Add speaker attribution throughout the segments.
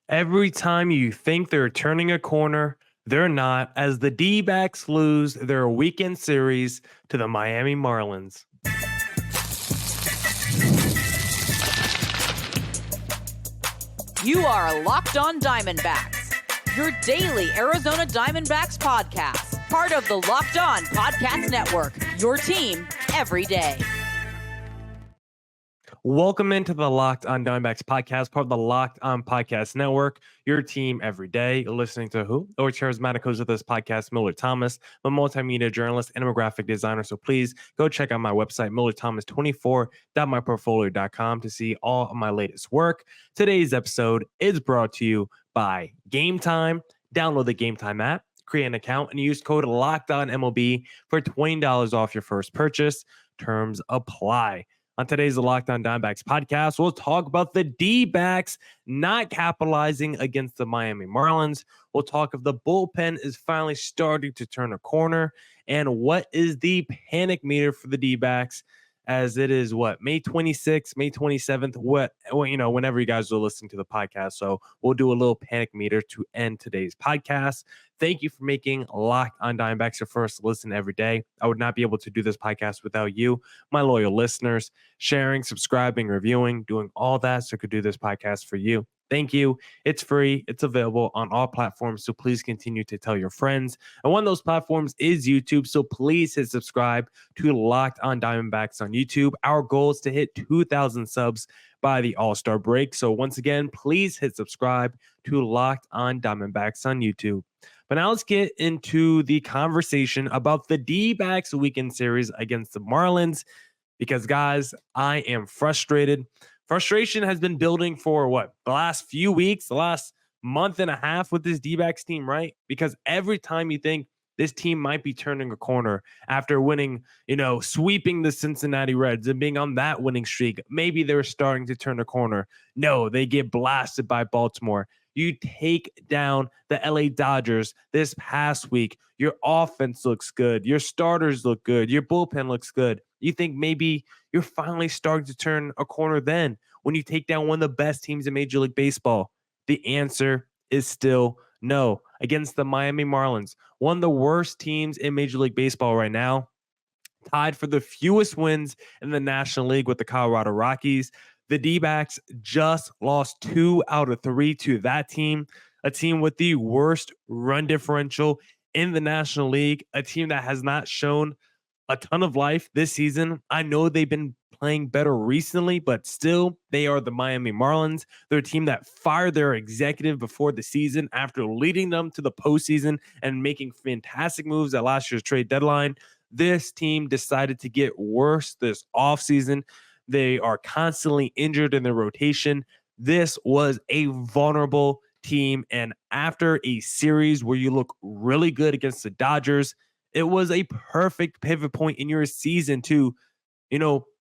Speaker 1: Every time you think they're turning a corner, they're not, as the D-backs lose their weekend series to the Miami Marlins.
Speaker 2: You are Locked On Diamondbacks, your daily Arizona Diamondbacks podcast, part of the Locked On Podcast Network, your team every day.
Speaker 1: Welcome into the Locked On Diamondbacks podcast, part of the Locked On Podcast Network, your team every day. You're listening to who? Our charismatic host of this podcast, Millard Thomas, a multimedia journalist and a graphic designer. So please go check out my website, millardthomas24.myportfolio.com, to see all of my latest work. Today's episode is brought to you by Game Time. Download the Game Time app, create an account, and use code LOCKEDONMLB for $20 off your first purchase. Terms apply. On today's Locked On Diamondbacks podcast, we'll talk about the D-backs not capitalizing against the Miami Marlins. We'll talk if the bullpen is finally starting to turn a corner, and what is the panic meter for the D-backs, as it is May 26th, May 27th, whenever you guys are listening to the podcast. So we'll do a little panic meter to end today's podcast. Thank you for making Locked On Diamondbacks your first listen every day. I would not be able to do this podcast without you, my loyal listeners, sharing, subscribing, reviewing, doing all that so I could do this podcast for you. Thank you. It's free. It's available on all platforms, so please continue to tell your friends. And one of those platforms is YouTube, so please hit subscribe to Locked On Diamondbacks on YouTube. Our goal is to hit 2,000 subs by the All-Star break. So once again, please hit subscribe to Locked On Diamondbacks on YouTube. But now let's get into the conversation about the D-backs weekend series against the Marlins, because, guys, I am frustrated. Frustration has been building for the last few weeks, the last month and a half with this D-backs team, right? Because every time you think this team might be turning a corner after winning, sweeping the Cincinnati Reds and being on that winning streak, maybe they're starting to turn a corner. No, they get blasted by Baltimore. You take down the LA Dodgers this past week. Your offense looks good. Your starters look good. Your bullpen looks good. You think maybe you're finally starting to turn a corner then when you take down one of the best teams in Major League Baseball? The answer is still no. Against the Miami Marlins, one of the worst teams in Major League Baseball right now, tied for the fewest wins in the National League with the Colorado Rockies. The D-backs just lost 2 out of 3 to that team, a team with the worst run differential in the National League, a team that has not shown a ton of life this season. I know they've been playing better recently, but still, they are the Miami Marlins. They're a team that fired their executive before the season after leading them to the postseason and making fantastic moves at last year's trade deadline. This team decided to get worse this offseason. They are constantly injured in their rotation. This was a vulnerable team. And after a series where you look really good against the Dodgers, it was a perfect pivot point in your season to,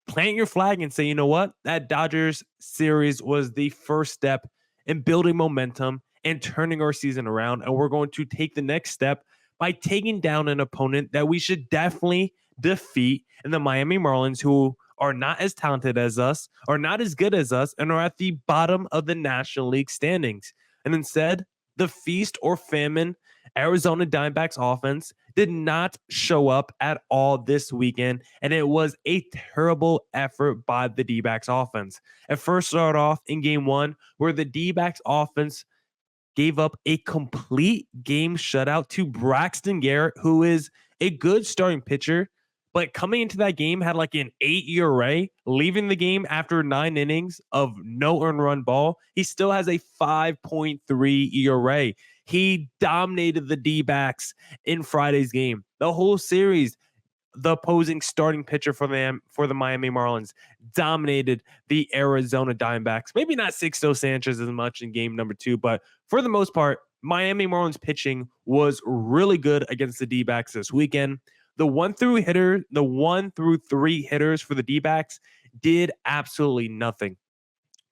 Speaker 1: plant your flag and say, you know what? That Dodgers series was the first step in building momentum and turning our season around. And we're going to take the next step by taking down an opponent that we should definitely defeat in the Miami Marlins, who are not as talented as us, are not as good as us, and are at the bottom of the National League standings. And instead, the feast or famine Arizona Diamondbacks offense did not show up at all this weekend, and it was a terrible effort by the D-backs offense. It first started off in game 1, where the D-backs offense gave up a complete game shutout to Braxton Garrett, who is a good starting pitcher, but coming into that game had an 8 ERA, leaving the game after 9 innings of no earned run ball. He still has a 5.3 ERA. He dominated the D-backs in Friday's game. The whole series, the opposing starting pitcher for the Miami Marlins dominated the Arizona Diamondbacks. Maybe not Sixto Sanchez as much in game number 2, but for the most part, Miami Marlins pitching was really good against the D-backs this weekend. The 1 through 3 hitters for the D-backs did absolutely nothing.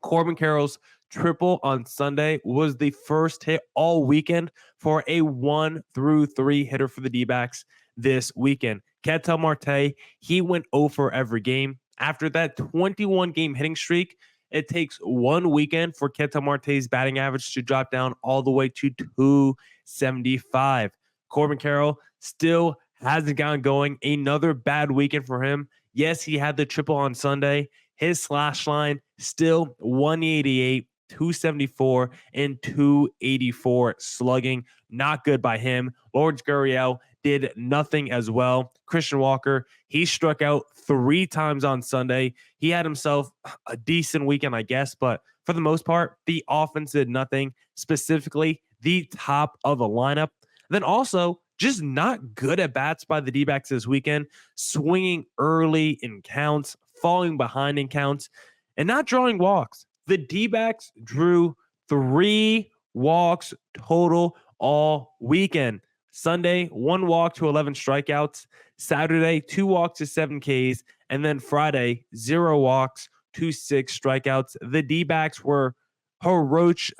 Speaker 1: Corbin Carroll's triple on Sunday was the first hit all weekend for a 1 through 3 hitter for the D-backs this weekend. Ketel Marte, he went 0 for every game. After that 21-game hitting streak, It takes one weekend for Ketel Marte's batting average to drop down all the way to 275. Corbin Carroll still hasn't gotten going. Another bad weekend for him. Yes, he had the triple on Sunday. His slash line still 188, 274, and 284 slugging. Not good by him. Lourdes Gurriel did nothing as well. Christian Walker, he struck out 3 times on Sunday. He had himself a decent weekend, I guess, but for the most part, the offense did nothing, specifically the top of the lineup. Then also, just not good at bats by the D-backs this weekend, swinging early in counts, falling behind in counts, and not drawing walks. The D-backs drew 3 walks total all weekend. Sunday, 1 walk to 11 strikeouts. Saturday, 2 walks to 7 Ks. And then Friday, 0 walks to 6 strikeouts. The D-backs were atrocious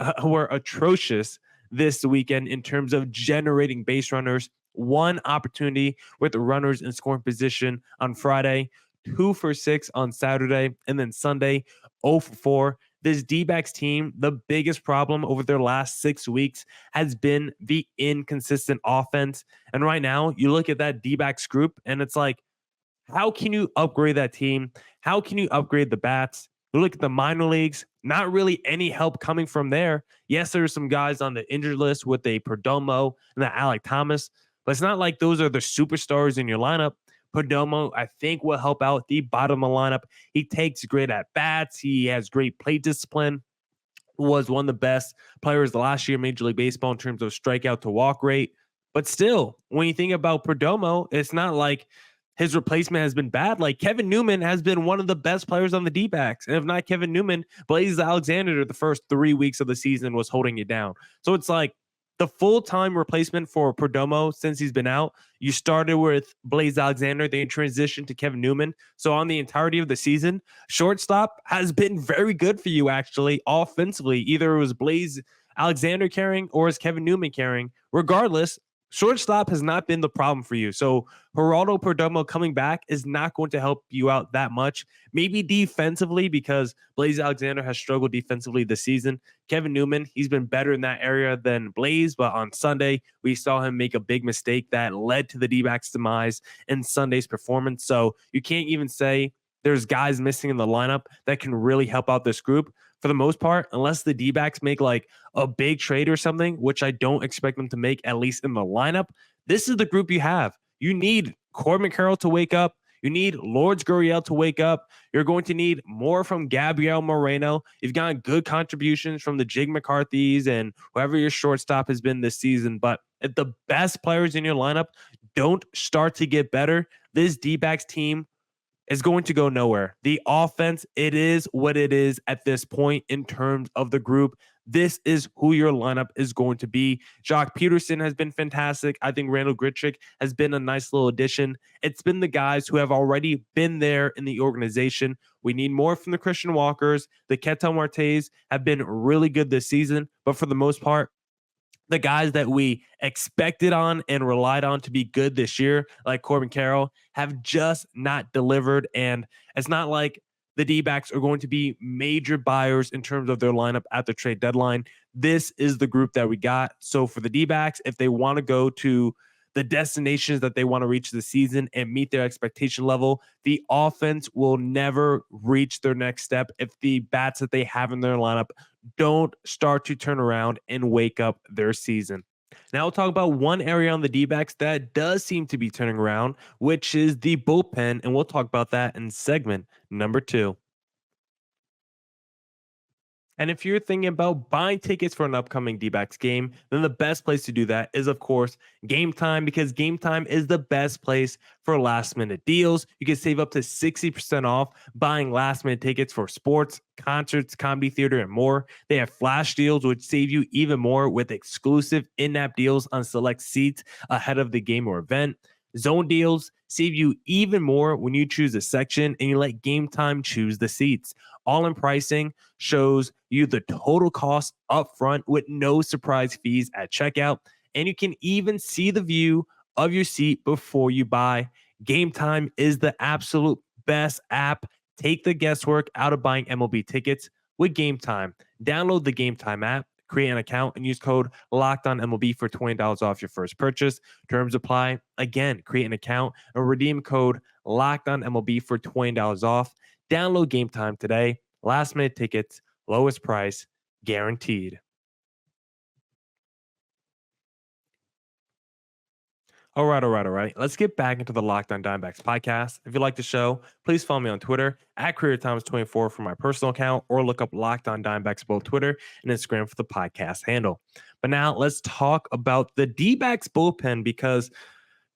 Speaker 1: this weekend in terms of generating base runners. 1 opportunity with the runners in scoring position on Friday, 2 for 6 on Saturday, and then Sunday, 0 for 4. This D-backs team, the biggest problem over their last 6 weeks has been the inconsistent offense. And right now, you look at that D-backs group, and it's like, how can you upgrade that team? How can you upgrade the bats? You look at the minor leagues, not really any help coming from there. Yes, there's some guys on the injured list with a Perdomo and the Millard Thomas, but it's not like those are the superstars in your lineup. Perdomo, I think, will help out the bottom of the lineup. He takes great at bats. He has great plate discipline. Was one of the best players last year in Major League Baseball in terms of strikeout to walk rate. But still, when you think about Perdomo, it's not like his replacement has been bad. Like Kevin Newman has been one of the best players on the D-backs. And if not Kevin Newman, Blaze Alexander the first 3 weeks of the season was holding it down. So it's like the full-time replacement for Perdomo since he's been out. You started with Blaze Alexander, then you transitioned to Kevin Newman. So on the entirety of the season, shortstop has been very good for you, actually, offensively. Either it was Blaze Alexander carrying or is Kevin Newman carrying. Regardless, shortstop has not been the problem for you. So Geraldo Perdomo coming back is not going to help you out that much. Maybe defensively, because Blaze Alexander has struggled defensively this season. Kevin Newman, he's been better in that area than Blaze, but on Sunday, we saw him make a big mistake that led to the D-backs' demise in Sunday's performance. So you can't even say there's guys missing in the lineup that can really help out this group. For the most part, unless the D-backs make like a big trade or something, which I don't expect them to make, at least in the lineup, this is the group you have. You need Corbin Carroll to wake up. You need Lourdes Gurriel to wake up. You're going to need more from Gabriel Moreno. You've gotten good contributions from the Jig McCarthy's and whoever your shortstop has been this season. But if the best players in your lineup don't start to get better, this D-backs team is going to go nowhere. The offense, it is what it is at this point in terms of the group. This is who your lineup is going to be. Jock Peterson has been fantastic. I think Randall Grichuk has been a nice little addition. It's been the guys who have already been there in the organization. We need more from the Christian Walkers. The Ketel Martes have been really good this season, but for the most part, the guys that we expected on and relied on to be good this year, like Corbin Carroll, have just not delivered. And it's not like the D-backs are going to be major buyers in terms of their lineup at the trade deadline. This is the group that we got. So for the D-backs, if they want to go to the destinations that they want to reach this season and meet their expectation level, the offense will never reach their next step if the bats that they have in their lineup don't start to turn around and wake up their season. Now we'll talk about one area on the D-backs that does seem to be turning around, which is the bullpen, and we'll talk about that in segment number 2. And if you're thinking about buying tickets for an upcoming D-backs game, then the best place to do that is, of course, Game Time, because Game Time is the best place for last-minute deals. You can save up to 60% off buying last-minute tickets for sports, concerts, comedy theater, and more. They have flash deals, which save you even more with exclusive in-app deals on select seats ahead of the game or event. Zone deals save you even more when you choose a section and you let Game Time choose the seats. All-in pricing shows you the total cost up front with no surprise fees at checkout, and you can even see the view of your seat before you buy. Game Time is the absolute best app Take the guesswork out of buying MLB tickets with Game Time. Download the Game Time app, create an account, and use code LOCKEDONMLB for $20 off your first purchase. Terms apply. Again, create an account and redeem code LOCKEDONMLB for $20 off. Download Game Time today. Last minute tickets, lowest price, guaranteed. All right. Let's get back into the Locked On Diamondbacks podcast. If you like the show, please follow me on Twitter at CareerThomas24 for my personal account, or look up Locked On Diamondbacks both Twitter and Instagram for the podcast handle. But now let's talk about the Dbacks bullpen, because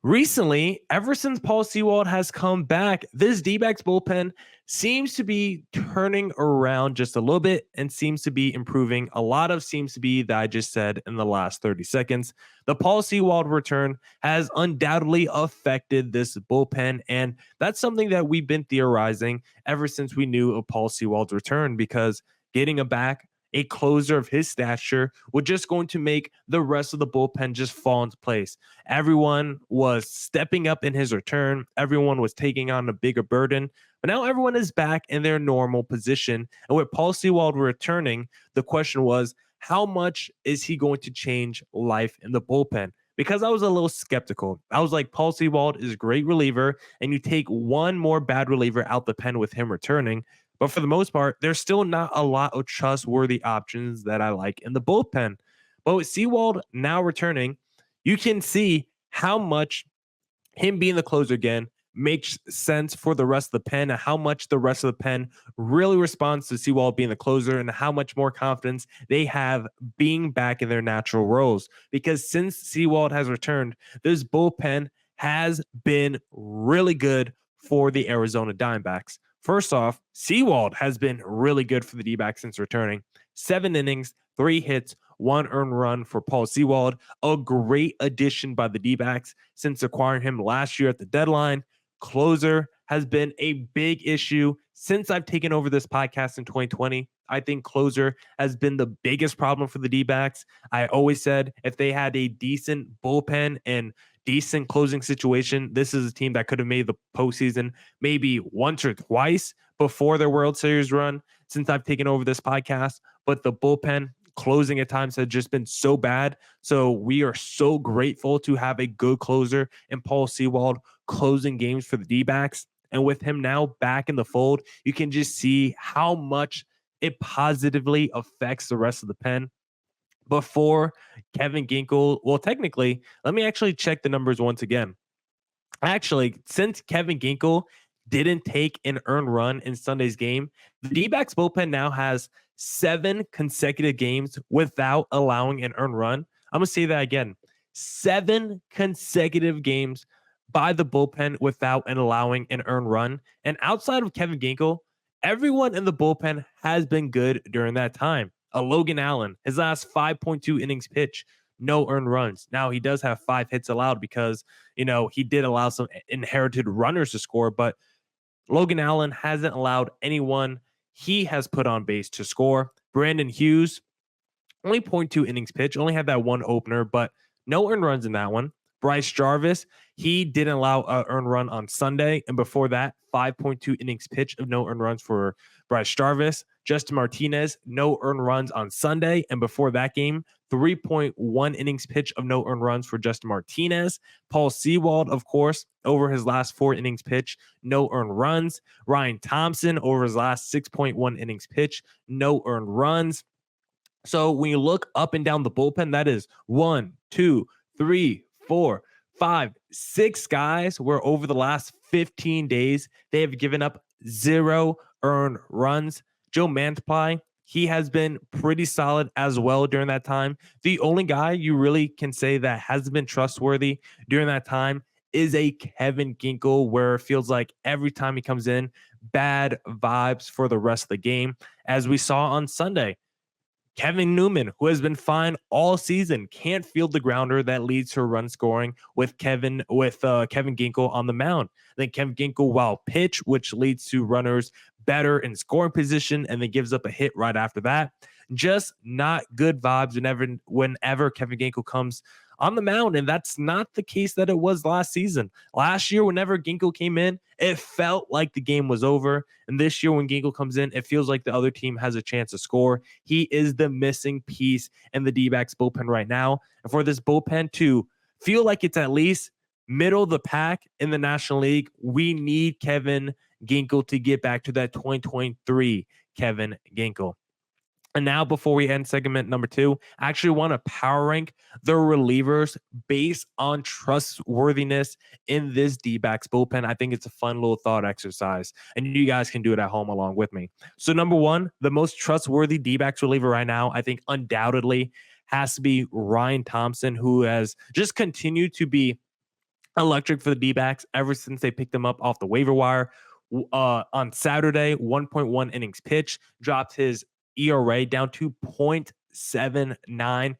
Speaker 1: recently, ever since Paul Sewald has come back, this D-backs bullpen seems to be turning around just a little bit and seems to be improving. A lot of seems to be that I just said in the last 30 seconds. The Paul Sewald return has undoubtedly affected this bullpen, and that's something that we've been theorizing ever since we knew of Paul Sewald's return, because getting a closer of his stature was just going to make the rest of the bullpen just fall into place. Everyone was stepping up in his return. Everyone was taking on a bigger burden. But now everyone is back in their normal position. And with Paul Sewald returning, the question was, how much is he going to change life in the bullpen? Because I was a little skeptical. I was like, Paul Sewald is a great reliever, and you take one more bad reliever out the pen with him returning. But for the most part, there's still not a lot of trustworthy options that I like in the bullpen. But with Sewald now returning, you can see how much him being the closer again makes sense for the rest of the pen, and how much the rest of the pen really responds to Sewald being the closer, and how much more confidence they have being back in their natural roles. Because since Sewald has returned, this bullpen has been really good for the Arizona Diamondbacks. First off, Sewald has been really good for the D-backs since returning. 7 innings, 3 hits, 1 earned run for Paul Sewald. A great addition by the D-backs since acquiring him last year at the deadline. Closer has been a big issue since I've taken over this podcast in 2020. I think closer has been the biggest problem for the D-backs. I always said if they had a decent bullpen and decent closing situation, this is a team that could have made the postseason maybe once or twice before their World Series run since I've taken over this podcast. But the bullpen closing at times has just been so bad. So we are so grateful to have a good closer in Paul Sewald closing games for the D-backs. And with him now back in the fold, you can just see how much it positively affects the rest of the pen. Before Kevin Ginkel, well, technically, let me actually check the numbers once again. Actually, since Kevin Ginkel didn't take an earned run in Sunday's game, the D-backs bullpen now has 7 consecutive games without allowing an earned run. I'm going to say that again. 7 consecutive games by the bullpen without allowing an earned run. And outside of Kevin Ginkel, everyone in the bullpen has been good during that time. Logan Allen, his last 5.2 innings pitch, no earned runs. Now, he does have 5 hits allowed because, he did allow some inherited runners to score, but Logan Allen hasn't allowed anyone he has put on base to score. Brandon Hughes, only 0.2 innings pitch, only had that one opener, but no earned runs in that one. Bryce Jarvis, he didn't allow an earned run on Sunday. And before that, 5.2 innings pitch of no earned runs for Bryce Jarvis. Justin Martinez, no earned runs on Sunday. And before that game, 3.1 innings pitch of no earned runs for Justin Martinez. Paul Sewald, of course, over his last 4 innings pitch, no earned runs. Ryan Thompson, over his last 6.1 innings pitch, no earned runs. So when you look up and down the bullpen, that is 1, 2, 3, 4, 5, 6 guys where over the last 15 days, they have given up 0 earned runs. Joe Mantiply, he has been pretty solid as well during that time. The only guy you really can say that hasn't been trustworthy during that time is a Kevin Ginkel, where it feels like every time he comes in, bad vibes for the rest of the game. As we saw on Sunday, Kevin Newman, who has been fine all season, can't field the grounder that leads to a run scoring with Kevin Ginkel on the mound. Then Kevin Ginkel, while pitch, which leads to runners better in scoring position, and then gives up a hit right after that. Just not good vibes whenever Kevin Ginkel comes on the mound. And that's not the case that it was last season. Last year, whenever Ginkel came in, it felt like the game was over. And this year, when Ginkel comes in, it feels like the other team has a chance to score. He is the missing piece in the D-backs bullpen right now. And for this bullpen to feel like it's at least middle of the pack in the National League, we need Kevin Ginkel to get back to that 2023 Kevin Ginkel. And now, before we end segment number 2, I actually want to power rank the relievers based on trustworthiness in this D-backs bullpen. I think it's a fun little thought exercise, and you guys can do it at home along with me. So number 1, the most trustworthy D-backs reliever right now, I think undoubtedly has to be Ryan Thompson, who has just continued to be electric for the D-backs ever since they picked him up off the waiver wire. On Saturday, 1.1 innings pitched, dropped his ERA down to 0.79.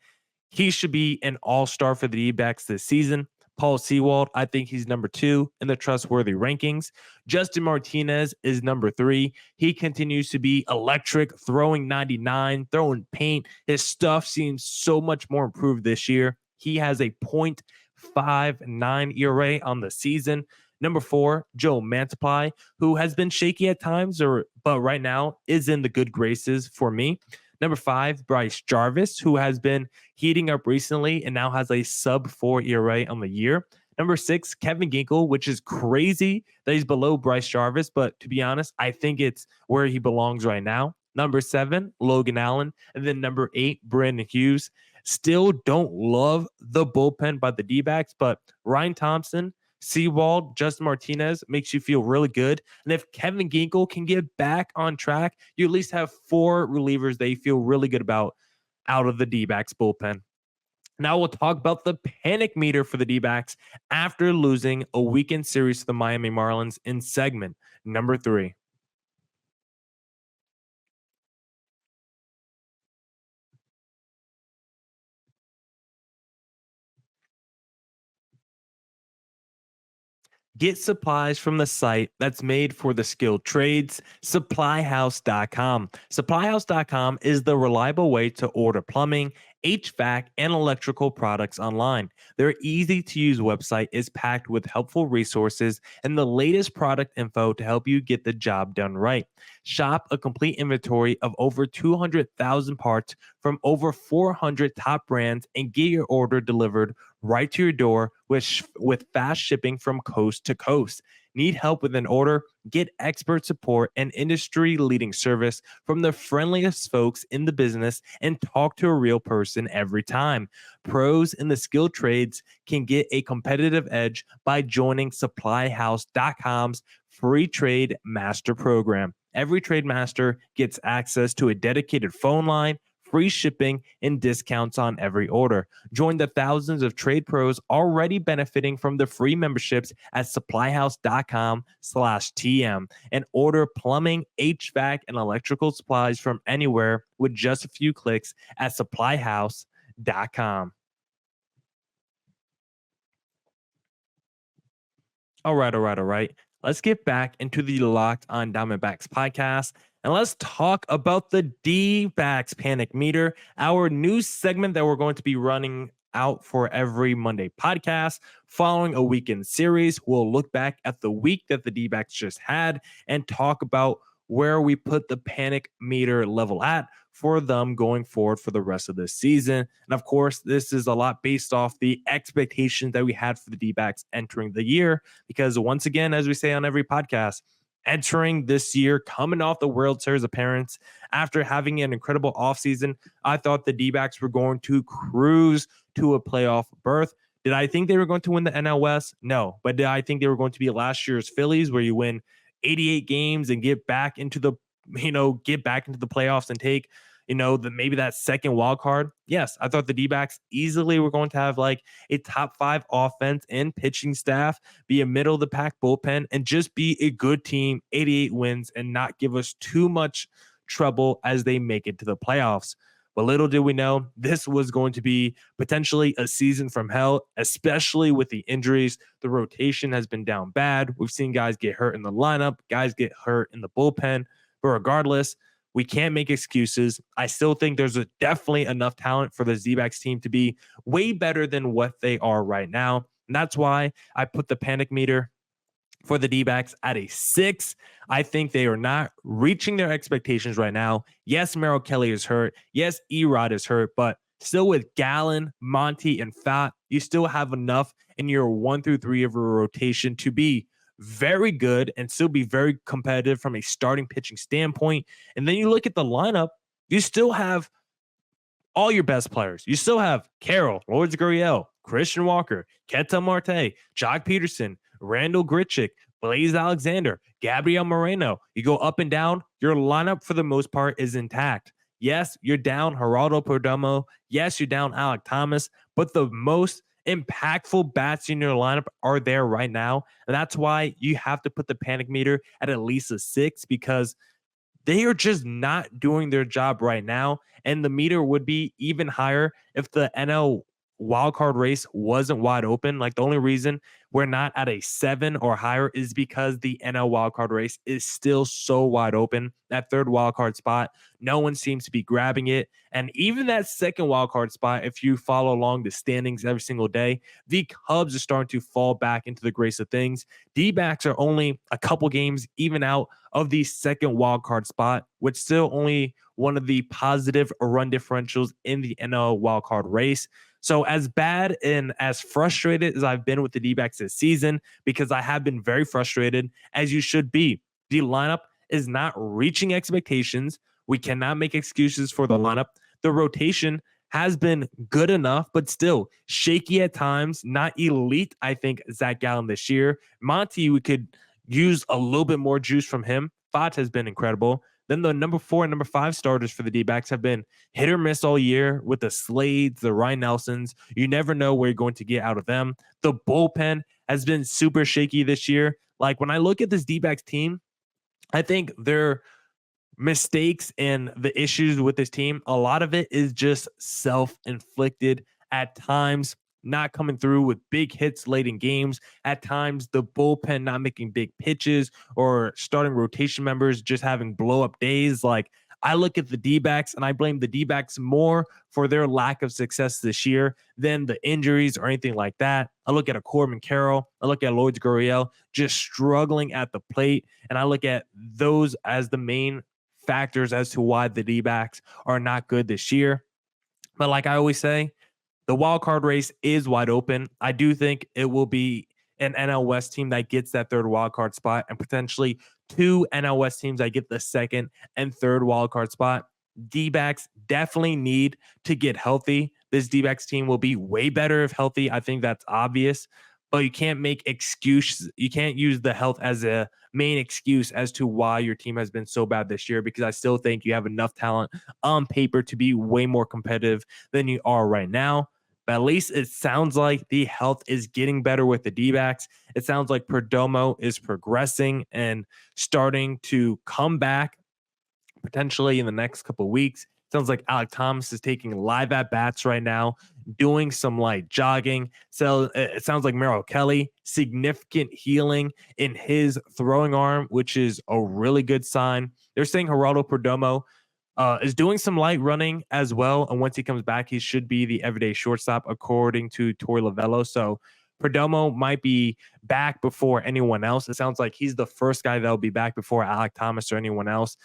Speaker 1: He should be an all-star for the D-backs this season. Paul Sewald, I think he's number 2 in the trustworthy rankings. Justin Martinez is number 3. He continues to be electric, throwing 99, throwing paint. His stuff seems so much more improved this year. He has a 0.59 ERA on the season. Number 4, Joe Mantiply, who has been shaky at times, but right now is in the good graces for me. Number 5, Bryce Jarvis, who has been heating up recently and now has a sub-4 ERA on the year. Number 6, Kevin Ginkel, which is crazy that he's below Bryce Jarvis, but to be honest, I think it's where he belongs right now. Number 7, Logan Allen, and then number 8, Brandon Hughes. Still don't love the bullpen by the D-backs, but Ryan Thompson, Sewald, Justin Martinez makes you feel really good. And if Kevin Ginkel can get back on track, you at least have 4 relievers that you feel really good about out of the D-backs bullpen. Now we'll talk about the panic meter for the D-backs after losing a weekend series to the Miami Marlins in segment number 3. Get supplies from the site that's made for the skilled trades, supplyhouse.com. Supplyhouse.com is the reliable way to order plumbing, HVAC, and electrical products online. Their easy-to-use website is packed with helpful resources and the latest product info to help you get the job done right. Shop a complete inventory of over 200,000 parts from over 400 top brands and get your order delivered right to your door with fast shipping from coast to coast. Need help with an order? Get expert support and industry-leading service from the friendliest folks in the business and talk to a real person every time. Pros in the skilled trades can get a competitive edge by joining supplyhouse.com's free trade master program. Every trade master gets access to a dedicated phone line, free shipping, and discounts on every order. Join the thousands of trade pros already benefiting from the free memberships at supplyhouse.com/TM and order plumbing, HVAC, and electrical supplies from anywhere with just a few clicks at supplyhouse.com. All right. Let's get back into the Locked on Diamondbacks podcast. And let's talk about the D-backs panic meter, our new segment that we're going to be running out for every Monday podcast. Following a weekend series, we'll look back at the week that the D-backs just had and talk about where we put the panic meter level at for them going forward for the rest of this season. And of course, this is a lot based off the expectations that we had for the D-backs entering the year, because once again, as we say on every podcast, entering this year, coming off the World Series appearance, after having an incredible offseason, I thought the D-backs were going to cruise to a playoff berth. Did I think they were going to win the NL West? No. But did I think they were going to be last year's Phillies, where you win 88 games and get back into the playoffs and take, maybe that second wild card? Yes, I thought the D-backs easily were going to have like a top 5 offense and pitching staff, be a middle of the pack bullpen, and just be a good team, 88 wins, and not give us too much trouble as they make it to the playoffs. But little did we know, this was going to be potentially a season from hell, especially with the injuries. The rotation has been down bad. We've seen guys get hurt in the lineup, guys get hurt in the bullpen. But regardless, we can't make excuses. I still think there's definitely enough talent for the Dbacks team to be way better than what they are right now. And that's why I put the panic meter for the D-backs at a 6. I think they are not reaching their expectations right now. Yes, Merrill Kelly is hurt. Yes, Erod is hurt, but still with Gallen, Monty, and Fat, you still have enough in your 1 through 3 of a rotation to be very good and still be very competitive from a starting pitching standpoint. And then you look at the lineup, you still have all your best players. You still have Carroll, Lourdes Gurriel, Christian Walker, Ketel Marte, Jock Peterson, Randall Grichuk, Blaze Alexander, Gabriel Moreno. You go up and down, your lineup for the most part is intact. Yes, you're down Geraldo Perdomo. Yes, you're down Alek Thomas, but the most impactful bats in your lineup are there right now. And that's why you have to put the panic meter at least a 6, because they are just not doing their job right now. And the meter would be even higher if the NL wildcard race wasn't wide open. Like, the only reason we're not at a 7 or higher is because the NL wildcard race is still so wide open. That third wildcard spot, no one seems to be grabbing it. And even that second wildcard spot, if you follow along the standings every single day, the Cubs are starting to fall back into the grace of things. D-backs are only a couple games even out of the second wildcard spot, which still only one of the positive run differentials in the NL wildcard race. So as bad and as frustrated as I've been with the D-backs this season, because I have been very frustrated, as you should be, the lineup is not reaching expectations. We cannot make excuses for the lineup. The rotation has been good enough, but still shaky at times, not elite. I think Zach Gallen this year. Monty, we could use a little bit more juice from him. Fat has been incredible. Then the number 4 and number 5 starters for the D-backs have been hit or miss all year with the Slades, the Ryan Nelsons. You never know where you're going to get out of them. The bullpen has been super shaky this year. Like, when I look at this D-backs team, I think their mistakes and the issues with this team, a lot of it is just self-inflicted at times. Not coming through with big hits late in games. At times, the bullpen not making big pitches, or starting rotation members just having blow up days. Like, I look at the D-backs and I blame the D-backs more for their lack of success this year than the injuries or anything like that. I look at a Corbin Carroll. I look at Lourdes Gurriel just struggling at the plate. And I look at those as the main factors as to why the D-backs are not good this year. But like I always say, the wild card race is wide open. I do think it will be an NL West team that gets that third wild card spot, and potentially 2 NL West teams that get the second and third wild card spot. D-backs definitely need to get healthy. This D-backs team will be way better if healthy. I think that's obvious, but you can't make excuses. You can't use the health as a main excuse as to why your team has been so bad this year, because I still think you have enough talent on paper to be way more competitive than you are right now. But at least it sounds like the health is getting better with the D-backs. It sounds like Perdomo is progressing and starting to come back potentially in the next couple of weeks. It sounds like Alek Thomas is taking live at-bats right now, doing some light jogging. So it sounds like Merrill Kelly, significant healing in his throwing arm, which is a really good sign. They're saying Geraldo Perdomo is doing some light running as well. And once he comes back, he should be the everyday shortstop, according to Torey Lovello. So Perdomo might be back before anyone else. It sounds like he's the first guy that'll be back before Alek Thomas or anyone else.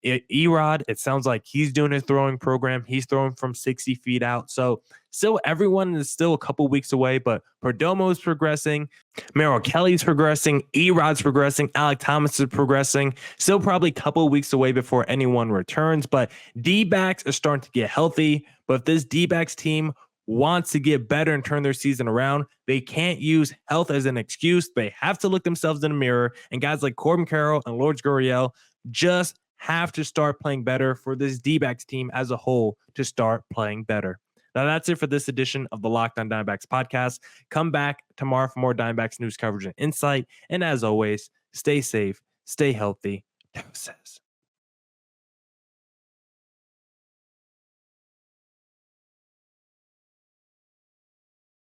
Speaker 1: Erod, it sounds like he's doing his throwing program. He's throwing from 60 feet out. So still, everyone is still a couple weeks away, but Perdomo is progressing. Merrill Kelly's progressing. Erod's progressing. Alek Thomas is progressing. Still probably a couple weeks away before anyone returns, but D-backs are starting to get healthy. But if this D-backs team wants to get better and turn their season around, they can't use health as an excuse. They have to look themselves in the mirror. And guys like Corbin Carroll and Lourdes Gurriel just have to start playing better for this D-backs team as a whole to start playing better. Now, that's it for this edition of the Locked On Diamondbacks podcast. Come back tomorrow for more Diamondbacks news coverage and insight. And as always, stay safe, stay healthy. Deuces.